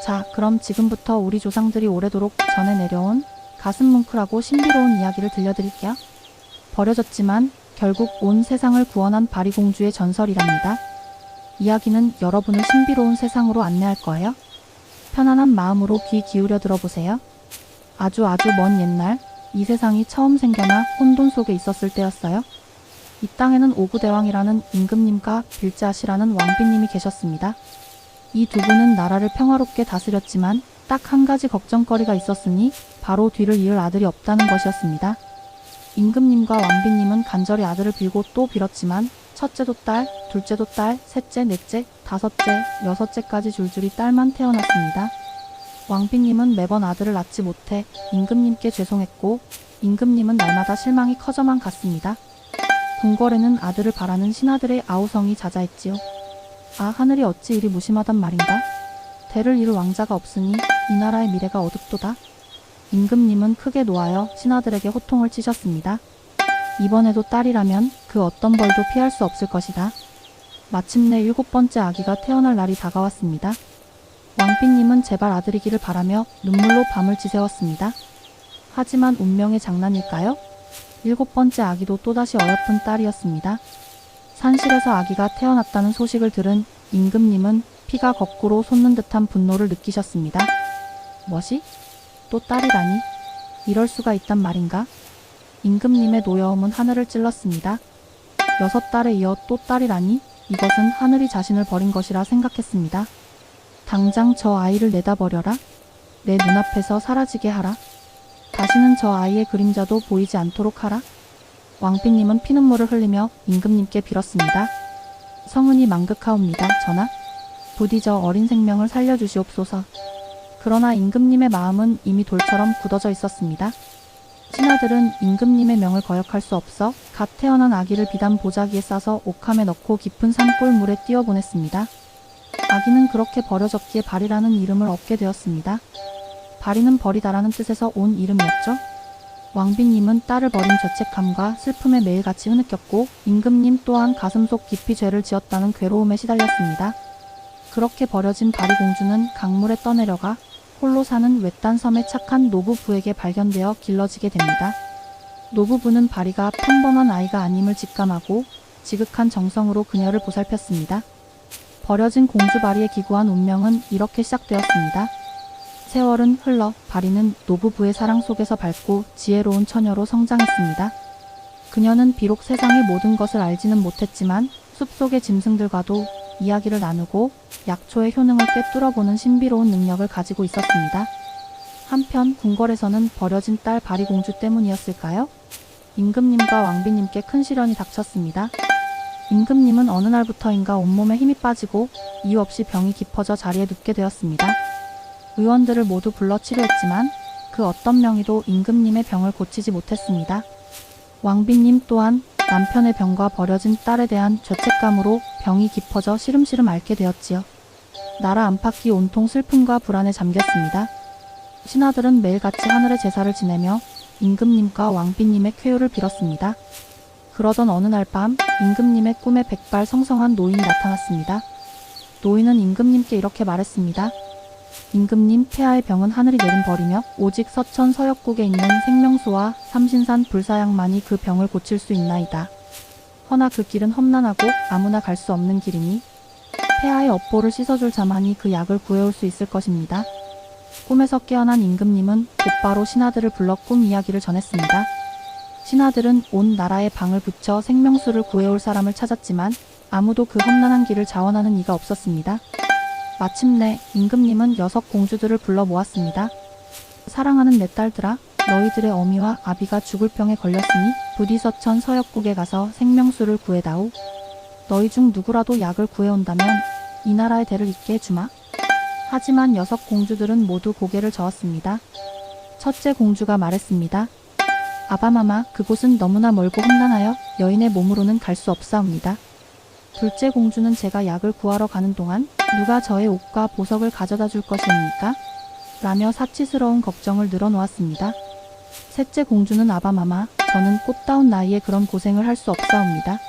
자, 그럼 지금부터 우리 조상들이 오래도록 전해 내려온 가슴 뭉클하고 신비로운 이야기를 들려드릴게요. 버려졌지만 결국 온 세상을 구원한 바리공주의 전설이랍니다. 이야기는 여러분을 신비로운 세상으로 안내할 거예요. 편안한 마음으로 귀 기울여 들어보세요. 아주 먼 옛날, 이 세상이 처음 생겨나 혼돈 속에 있었을 때였어요. 이 땅에는 오구대왕이라는 임금님과 빌자시라는 왕비님이 계셨습니다. 이 두 분은 나라를 평화롭게 다스렸지만 딱 한 가지 걱정거리가 있었으니 바로 뒤를 이을 아들이 없다는 것이었습니다. 임금님과 왕비님은 간절히 아들을 빌고 또 빌었지만 첫째도 딸, 둘째도 딸, 셋째, 넷째, 다섯째, 여섯째까지 줄줄이 딸만 태어났습니다. 왕비님은 매번 아들을 낳지 못해 임금님께 죄송했고 임금님은 날마다 실망이 커져만 갔습니다. 궁궐에는 아들을 바라는 신하들의 아우성이 잦아했지요. 아, 하늘이 어찌 이리 무심하단 말인가? 대를 이룰 왕자가 없으니 이 나라의 미래가 어둡도다. 임금님은 크게 노하여 신하들에게 호통을 치셨습니다. 이번에도 딸이라면 그 어떤 벌도 피할 수 없을 것이다. 마침내 7번째 아기가 태어날 날이 다가왔습니다. 왕비님은 제발 아들이기를 바라며 눈물로 밤을 지새웠습니다. 하지만 운명의 장난일까요? 7번째 아기도 또다시 어여쁜 딸이었습니다. 산실에서 아기가 태어났다는 소식을 들은 임금님은 피가 거꾸로 솟는 듯한 분노를 느끼셨습니다. 뭐시? 또 딸이라니? 이럴 수가 있단 말인가? 임금님의 노여움은 하늘을 찔렀습니다. 6딸에 이어 또 딸이라니? 이것은 하늘이 자신을 버린 것이라 생각했습니다. 당장 저 아이를 내다버려라. 내 눈앞에서 사라지게 하라. 다시는 저 아이의 그림자도 보이지 않도록 하라. 왕비님은 피눈물을 흘리며 임금님께 빌었습니다. 성은이 망극하옵니다, 전하. 부디 저 어린 생명을 살려주시옵소서. 그러나 임금님의 마음은 이미 돌처럼 굳어져 있었습니다. 신하들은 임금님의 명을 거역할 수 없어 갓 태어난 아기를 비단 보자기에 싸서 옥함에 넣고 깊은 산골 물에 띄워보냈습니다. 아기는 그렇게 버려졌기에 바리라는 이름을 얻게 되었습니다. 바리는 버리다라는 뜻에서 온 이름이었죠. 왕비님은 딸을 버린 죄책감과 슬픔에 매일같이 흐느꼈고 임금님 또한 가슴속 깊이 죄를 지었다는 괴로움에 시달렸습니다. 그렇게 버려진 바리공주는 강물에 떠내려가 홀로 사는 외딴 섬의 착한 노부부에게 발견되어 길러지게 됩니다. 노부부는 바리가 평범한 아이가 아님을 직감하고 지극한 정성으로 그녀를 보살폈습니다. 버려진 공주 바리의 기구한 운명은 이렇게 시작되었습니다. 세월은 흘러 바리는 노부부의 사랑 속에서 밝고 지혜로운 처녀로 성장했습니다. 그녀는 비록 세상의 모든 것을 알지는 못했지만 숲속의 짐승들과도 이야기를 나누고 약초의 효능을 꿰뚫어보는 신비로운 능력을 가지고 있었습니다. 한편 궁궐에서는 버려진 딸 바리공주 때문이었을까요? 임금님과 왕비님께 큰 시련이 닥쳤습니다. 임금님은 어느 날부터인가 온몸에 힘이 빠지고 이유 없이 병이 깊어져 자리에 눕게 되었습니다. 의원들을 모두 불러 치료했지만 그 어떤 명의도 임금님의 병을 고치지 못했습니다. 왕비님 또한 남편의 병과 버려진 딸에 대한 죄책감으로 병이 깊어져 시름시름 앓게 되었지요. 나라 안팎이 온통 슬픔과 불안에 잠겼습니다. 신하들은 매일같이 하늘의 제사를 지내며 임금님과 왕비님의 쾌유를 빌었습니다. 그러던 어느 날 밤 임금님의 꿈에 백발 성성한 노인이 나타났습니다. 노인은 임금님께 이렇게 말했습니다. 임금님, 폐하의 병은 하늘이 내린 벌이며 오직 서천 서역국에 있는 생명수와 삼신산 불사양만이 그 병을 고칠 수 있나이다. 허나 그 길은 험난하고 아무나 갈 수 없는 길이니 폐하의 업보를 씻어줄 자만이 그 약을 구해올 수 있을 것입니다. 꿈에서 깨어난 임금님은 곧바로 신하들을 불러 꿈 이야기를 전했습니다. 신하들은 온 나라에 방을 붙여 생명수를 구해올 사람을 찾았지만 아무도 그 험난한 길을 자원하는 이가 없었습니다. 마침내 임금님은 6 공주들을 불러 모았습니다. 사랑하는 내 딸들아, 너희들의 어미와 아비가 죽을 병에 걸렸으니 부디 서천 서역국에 가서 생명수를 구해다오. 너희 중 누구라도 약을 구해온다면 이 나라의 대를 잇게 해주마. 하지만 6 공주들은 모두 고개를 저었습니다. 첫째 공주가 말했습니다. 아바마마, 그곳은 너무나 멀고 험난하여 여인의 몸으로는 갈 수 없사옵니다. 둘째 공주는 제가 약을 구하러 가는 동안 누가 저의 옷과 보석을 가져다 줄 것이옵니까? 라며 사치스러운 걱정을 늘어놓았습니다. 셋째 공주는 아바마마, 저는 꽃다운 나이에 그런 고생을 할 수 없사옵니다.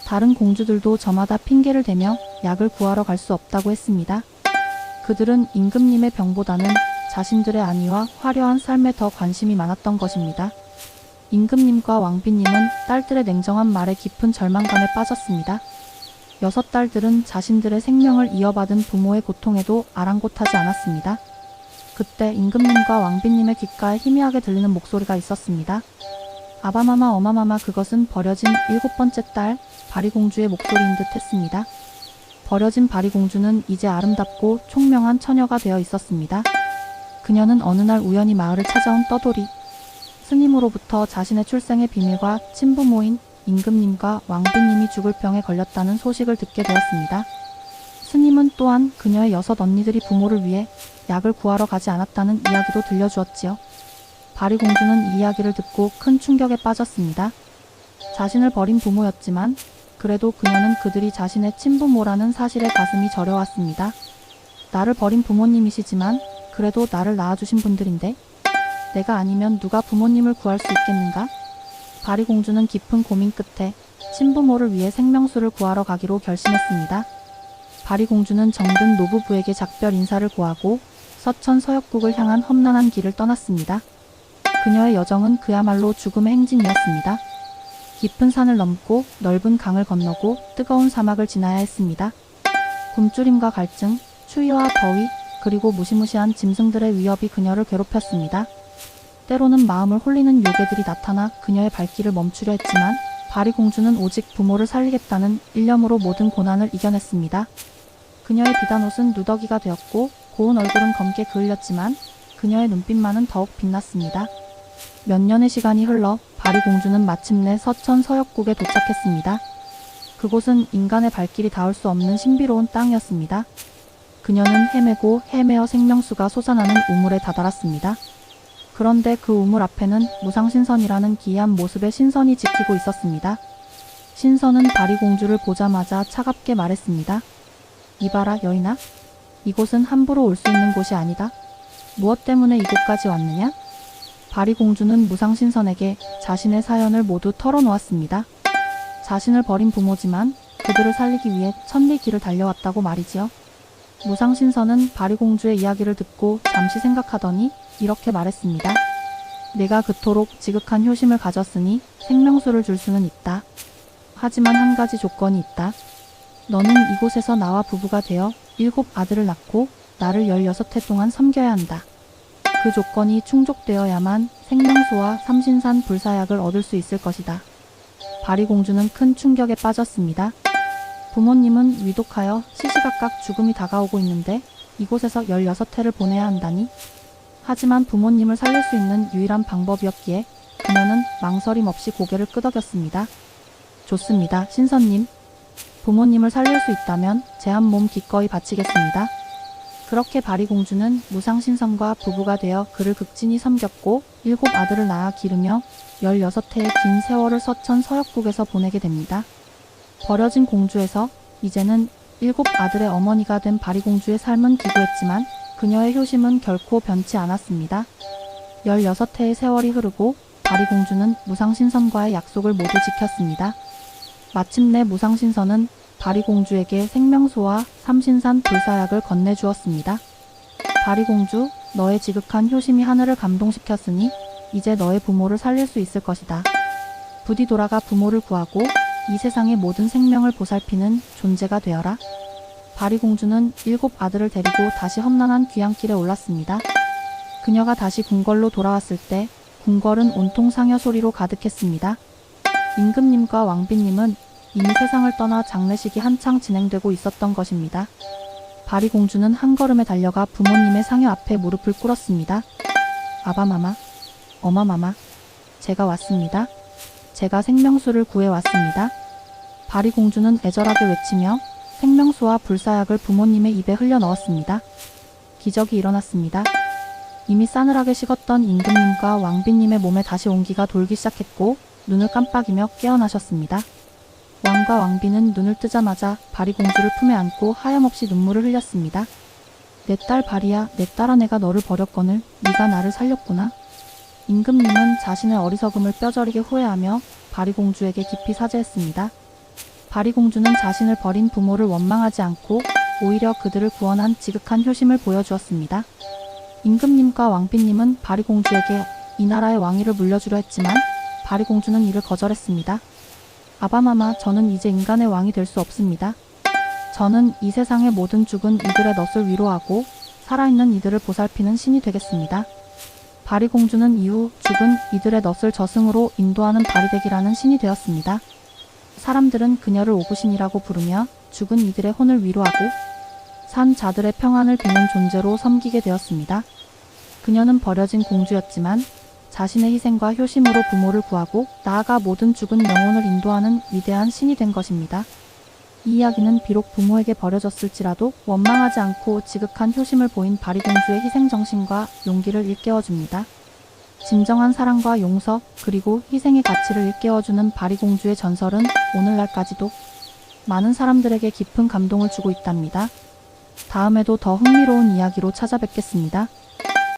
다른 공주들도 저마다 핑계를 대며 약을 구하러 갈 수 없다고 했습니다. 그들은 임금님의 병보다는 자신들의 안위와 화려한 삶에 더 관심이 많았던 것입니다. 임금님과 왕비님은 딸들의 냉정한 말에 깊은 절망감에 빠졌습니다. 6딸들은 자신들의 생명을 이어받은 부모의 고통에도 아랑곳하지 않았습니다. 그때 임금님과 왕비님의 귓가에 희미하게 들리는 목소리가 있었습니다. 아바마마 어마마마, 그것은 버려진 7번째 딸 바리공주의 목소리인 듯 했습니다. 버려진 바리공주는 이제 아름답고 총명한 처녀가 되어 있었습니다. 그녀는 어느 날 우연히 마을을 찾아온 떠돌이 스님으로부터 자신의 출생의 비밀과 친부모인 임금님과 왕비님이 죽을 병에 걸렸다는 소식을 듣게 되었습니다. 스님은 또한 그녀의 6 언니들이 부모를 위해 약을 구하러 가지 않았다는 이야기도 들려주었지요. 바리공주는 이 이야기를 듣고 큰 충격에 빠졌습니다. 자신을 버린 부모였지만 그래도 그녀는 그들이 자신의 친부모라는 사실에 가슴이 저려왔습니다. 나를 버린 부모님이시지만 그래도 나를 낳아주신 분들인데 내가 아니면 누가 부모님을 구할 수 있겠는가? 바리공주는 깊은 고민 끝에 친부모를 위해 생명수를 구하러 가기로 결심했습니다. 바리공주는 정든 노부부에게 작별 인사를 고하고 서천서역국을 향한 험난한 길을 떠났습니다. 그녀의 여정은 그야말로 죽음의 행진이었습니다. 깊은 산을 넘고 넓은 강을 건너고 뜨거운 사막을 지나야 했습니다. 굶주림과 갈증, 추위와 더위, 그리고 무시무시한 짐승들의 위협이 그녀를 괴롭혔습니다. 때로는 마음을 홀리는 요괴들이 나타나 그녀의 발길을 멈추려 했지만 바리공주는 오직 부모를 살리겠다는 일념으로 모든 고난을 이겨냈습니다. 그녀의 비단 옷은 누더기가 되었고 고운 얼굴은 검게 그을렸지만 그녀의 눈빛만은 더욱 빛났습니다. 몇 년의 시간이 흘러 바리공주는 마침내 서천서역국에 도착했습니다. 그곳은 인간의 발길이 닿을 수 없는 신비로운 땅이었습니다. 그녀는 헤매고 헤매어 생명수가 솟아나는 우물에 다다랐습니다. 그런데 그 우물 앞에는 무상신선이라는 기이한 모습의 신선이 지키고 있었습니다. 신선은 바리공주를 보자마자 차갑게 말했습니다. 이봐라 여인아, 이곳은 함부로 올 수 있는 곳이 아니다. 무엇 때문에 이곳까지 왔느냐? 바리공주는 무상신선에게 자신의 사연을 모두 털어놓았습니다. 자신을 버린 부모지만 그들을 살리기 위해 천리 길을 달려왔다고 말이지요. 무상신선은 바리공주의 이야기를 듣고 잠시 생각하더니 이렇게 말했습니다. 내가 그토록 지극한 효심을 가졌으니 생명수를 줄 수는 있다. 하지만 한 가지 조건이 있다. 너는 이곳에서 나와 부부가 되어 7 아들을 낳고 나를 16해 동안 섬겨야 한다. 그 조건이 충족되어야만 생명수와 삼신산 불사약을 얻을 수 있을 것이다. 바리공주는 큰 충격에 빠졌습니다. 부모님은 위독하여 시시각각 죽음이 다가오고 있는데 이곳에서 16해를 보내야 한다니? 하지만 부모님을 살릴 수 있는 유일한 방법이었기에 그녀는 망설임 없이 고개를 끄덕였습니다. 좋습니다, 신선님. 부모님을 살릴 수 있다면 제 한 몸 기꺼이 바치겠습니다. 그렇게 바리공주는 무상신선과 부부가 되어 그를 극진히 섬겼고 7 아들을 낳아 기르며 16해의 긴 세월을 서천서역국에서 보내게 됩니다. 버려진 공주에서 이제는 7 아들의 어머니가 된 바리공주의 삶은 기구했지만 그녀의 효심은 결코 변치 않았습니다. 16해의 세월이 흐르고 바리공주는 무상신선과의 약속을 모두 지켰습니다. 마침내 무상신선은 바리공주에게 생명수와 삼신산 불사약을 건네주었습니다. 바리공주, 너의 지극한 효심이 하늘을 감동시켰으니 이제 너의 부모를 살릴 수 있을 것이다. 부디 돌아가 부모를 구하고 이 세상의 모든 생명을 보살피는 존재가 되어라. 바리공주는 7 아들을 데리고 다시 험난한 귀향길에 올랐습니다. 그녀가 다시 궁궐로 돌아왔을 때 궁궐은 온통 상여 소리로 가득했습니다. 임금님과 왕비님은 이미 세상을 떠나 장례식이 한창 진행되고 있었던 것입니다. 바리공주는 한 걸음에 달려가 부모님의 상여 앞에 무릎을 꿇었습니다. 아바마마, 어마마마, 제가 왔습니다. 제가 생명수를 구해왔습니다. 바리공주는 애절하게 외치며 생명수와 불사약을 부모님의 입에 흘려 넣었습니다. 기적이 일어났습니다. 이미 싸늘하게 식었던 임금님과 왕비님의 몸에 다시 온기가 돌기 시작했고 눈을 깜빡이며 깨어나셨습니다. 왕과 왕비는 눈을 뜨자마자 바리공주를 품에 안고 하염없이 눈물을 흘렸습니다. 내 딸 바리야, 내 딸아, 내가 너를 버렸거늘 네가 나를 살렸구나. 임금님은 자신의 어리석음을 뼈저리게 후회하며 바리공주에게 깊이 사죄했습니다. 바리공주는 자신을 버린 부모를 원망하지 않고 오히려 그들을 구원한 지극한 효심을 보여주었습니다. 임금님과 왕비님은 바리공주에게 이 나라의 왕위를 물려주려 했지만 바리공주는 이를 거절했습니다. 아바마마, 저는 이제 인간의 왕이 될 수 없습니다. 저는 이 세상의 모든 죽은 이들의 넛을 위로하고 살아있는 이들을 보살피는 신이 되겠습니다. 바리공주는 이후 죽은 이들의 넛을 저승으로 인도하는 바리덱이라는 신이 되었습니다. 사람들은 그녀를 오구신이라고 부르며 죽은 이들의 혼을 위로하고 산 자들의 평안을 비는 존재로 섬기게 되었습니다. 그녀는 버려진 공주였지만 자신의 희생과 효심으로 부모를 구하고 나아가 모든 죽은 영혼을 인도하는 위대한 신이 된 것입니다. 이 이야기는 비록 부모에게 버려졌을지라도 원망하지 않고 지극한 효심을 보인 바리공주의 희생정신과 용기를 일깨워줍니다. 진정한 사랑과 용서 그리고 희생의 가치를 일깨워주는 바리공주의 전설은 오늘날까지도 많은 사람들에게 깊은 감동을 주고 있답니다. 다음에도 더 흥미로운 이야기로 찾아뵙겠습니다.